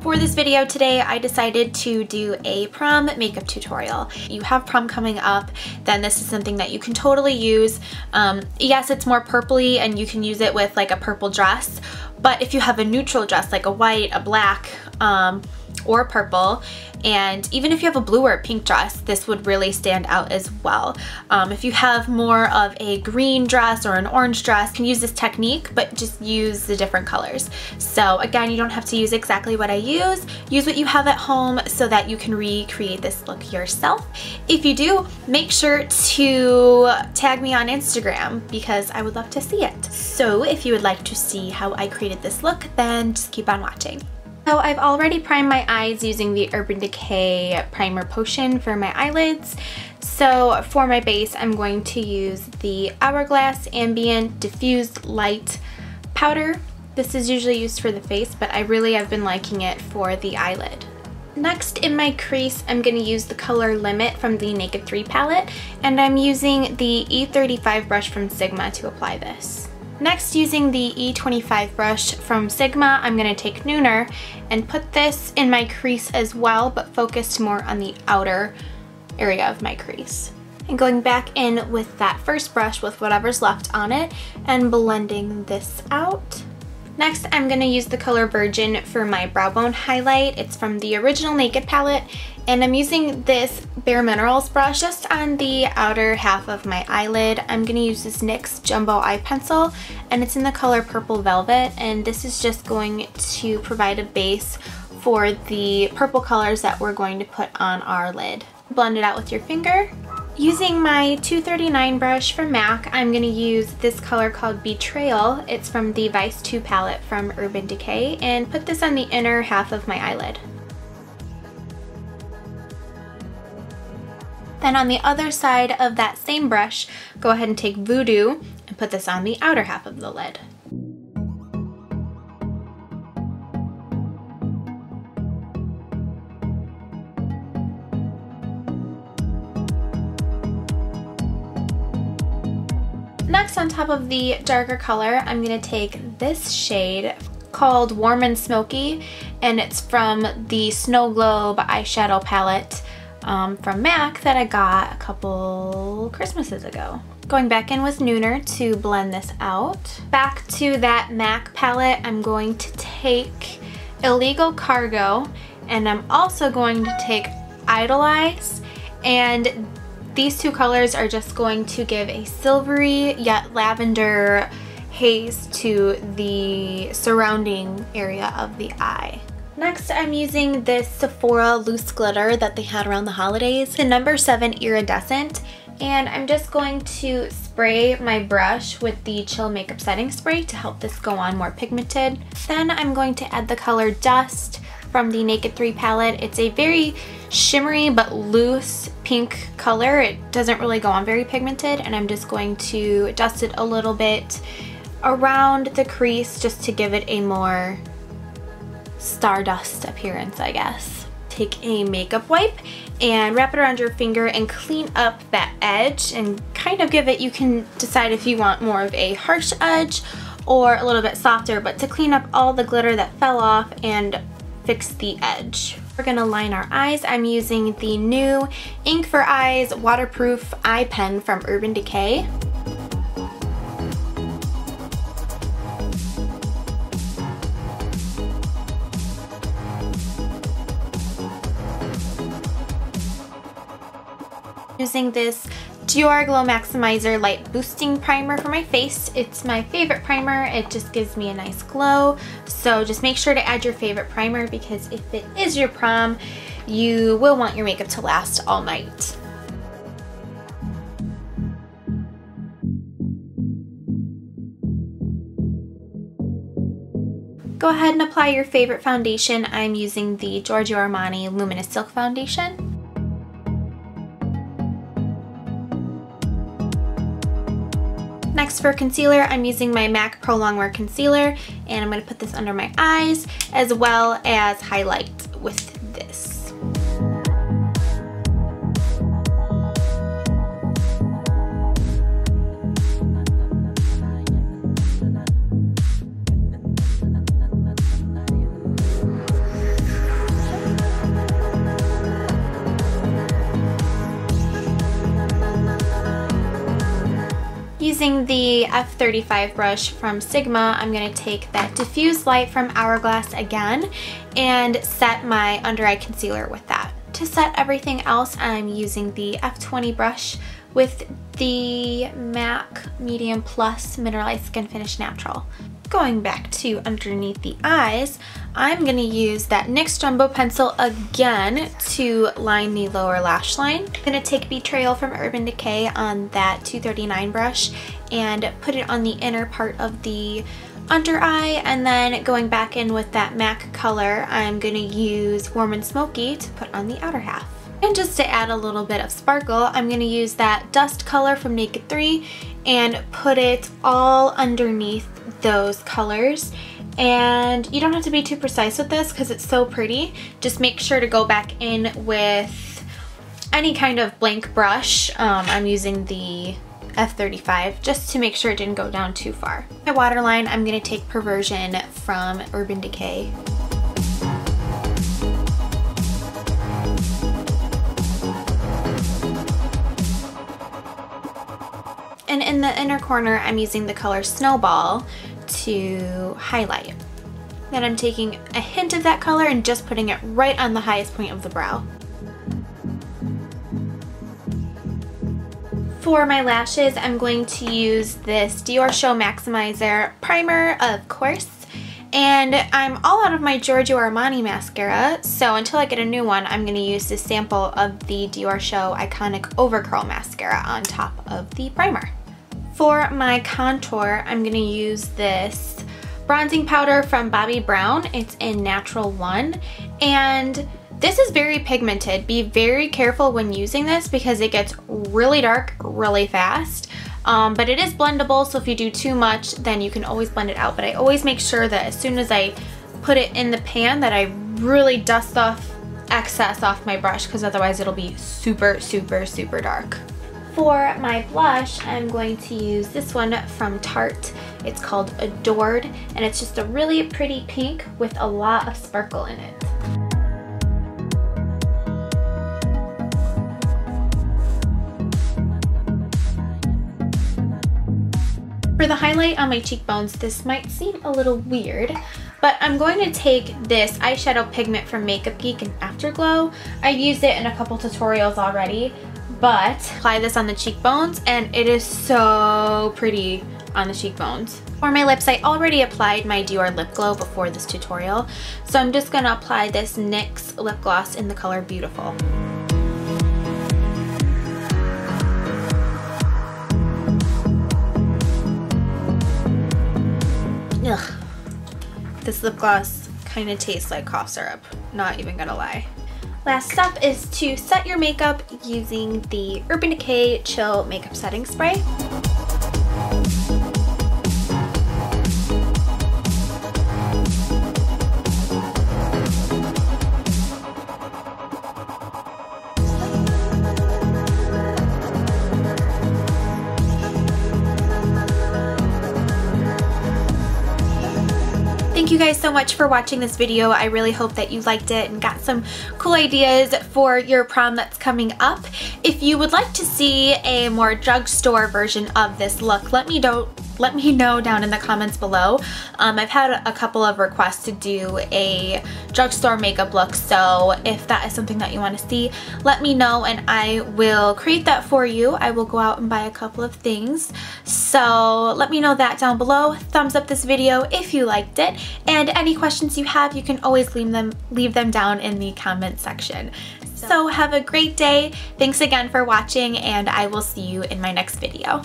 For this video today, I decided to do a prom makeup tutorial. You have prom coming up, then this is something that you can totally use. Yes, it's more purpley and you can use it with like a purple dress, but if you have a neutral dress like a white, a black, or purple, and even if you have a blue or a pink dress, this would really stand out as well. If you have more of a green dress or an orange dress, you can use this technique, but just use the different colors. So again, you don't have to use exactly what I use. Use what you have at home so that you can recreate this look yourself. If you do, make sure to tag me on Instagram because I would love to see it. So if you would like to see how I created this look, then just keep on watching. So I've already primed my eyes using the Urban Decay Primer Potion for my eyelids. So for my base, I'm going to use the Hourglass Ambient Diffused Light Powder. This is usually used for the face, but I really have been liking it for the eyelid. Next, in my crease, I'm going to use the color Limit from the Naked 3 palette, and I'm using the E35 brush from Sigma to apply this. Next, using the E25 brush from Sigma, I'm going to take Nooner and put this in my crease as well, but focused more on the outer area of my crease. And going back in with that first brush with whatever's left on it and blending this out. Next, I'm going to use the color Virgin for my brow bone highlight. It's from the original Naked palette, and I'm using this Bare Minerals brush just on the outer half of my eyelid. I'm going to use this NYX Jumbo Eye Pencil, and it's in the color Purple Velvet, and this is just going to provide a base for the purple colors that we're going to put on our lid. Blend it out with your finger. Using my 239 brush from MAC, I'm going to use this color called Betrayal. It's from the Vice 2 palette from Urban Decay, and put this on the inner half of my eyelid. Then on the other side of that same brush, go ahead and take Voodoo and put this on the outer half of the lid. Next, on top of the darker color, I'm going to take this shade called Warm and Smoky, and it's from the Snow Globe eyeshadow palette from MAC that I got a couple Christmases ago. Going back in with Nooner to blend this out. Back to that MAC palette, I'm going to take Illegal Cargo, and I'm also going to take Idolize, and these two colors are just going to give a silvery yet lavender haze to the surrounding area of the eye. Next, I'm using this Sephora loose glitter that they had around the holidays, the number 7 Iridescent, and I'm just going to spray my brush with the Chill Makeup Setting Spray to help this go on more pigmented. Then I'm going to add the color Dust from the Naked 3 palette. It's a very shimmery but loose pink color. It doesn't really go on very pigmented, and I'm just going to dust it a little bit around the crease just to give it a more stardust appearance, I guess. Take a makeup wipe and wrap it around your finger and clean up that edge and kind of give it, you can decide if you want more of a harsh edge or a little bit softer, but to clean up all the glitter that fell off and fix the edge. We're gonna line our eyes. I'm using the new Ink for Eyes waterproof eye pen from Urban Decay. Using this Dior Glow Maximizer Light Boosting Primer for my face. It's my favorite primer. It just gives me a nice glow. So just make sure to add your favorite primer, because if it is your prom, you will want your makeup to last all night. Go ahead and apply your favorite foundation. I'm using the Giorgio Armani Luminous Silk Foundation. Next, for concealer, I'm using my MAC Pro Longwear Concealer, and I'm going to put this under my eyes as well as highlight with this. Using the F35 brush from Sigma, I'm going to take that diffuse light from Hourglass again and set my under eye concealer with that. To set everything else, I'm using the F20 brush with the MAC Medium Plus Mineralized Skin Finish Natural. Going back to underneath the eyes, I'm going to use that NYX Jumbo Pencil again to line the lower lash line. I'm going to take Betrayal from Urban Decay on that 239 brush and put it on the inner part of the under eye, and then going back in with that MAC color, I'm going to use Warm and Smoky to put on the outer half. And just to add a little bit of sparkle, I'm going to use that Dust color from Naked 3 and put it all underneath those colors. And you don't have to be too precise with this because it's so pretty. Just make sure to go back in with any kind of blank brush. I'm using the F35 just to make sure it didn't go down too far. My waterline, I'm going to take Perversion from Urban Decay. And in the inner corner, I'm using the color Snowball to highlight. Then I'm taking a hint of that color and just putting it right on the highest point of the brow. For my lashes, I'm going to use this Dior Show Maximizer primer, of course. And I'm all out of my Giorgio Armani mascara, so until I get a new one, I'm going to use this sample of the Dior Show Iconic Overcurl Mascara on top of the primer. For my contour, I'm going to use this bronzing powder from Bobbi Brown. It's in Natural 1, and this is very pigmented. Be very careful when using this because it gets really dark really fast. But it is blendable, so if you do too much, then you can always blend it out. But I always make sure that as soon as I put it in the pan that I really dust off excess off my brush, because otherwise it'll be super, super, super dark. For my blush, I'm going to use this one from Tarte. It's called Adored, and it's just a really pretty pink with a lot of sparkle in it. For the highlight on my cheekbones, this might seem a little weird, but I'm going to take this eyeshadow pigment from Makeup Geek in Afterglow. I've used it in a couple tutorials already, but apply this on the cheekbones and it is so pretty on the cheekbones. For my lips, I already applied my Dior lip glow before this tutorial, so I'm just going to apply this NYX lip gloss in the color Beautiful. Ugh. This lip gloss kind of tastes like cough syrup, not even gonna lie. Last step is to set your makeup using the Urban Decay Chill Makeup Setting Spray. Thank you guys so much for watching this video. I really hope that you liked it and got some cool ideas for your prom that's coming up. If you would like to see a more drugstore version of this look, let me know down in the comments below. I've had a couple of requests to do a drugstore makeup look, so if that is something that you want to see, let me know and I will create that for you. I will go out and buy a couple of things, so let me know that down below. Thumbs up this video if you liked it, and any questions you have, you can always leave them down in the comment section. So have a great day. Thanks again for watching, and I will see you in my next video.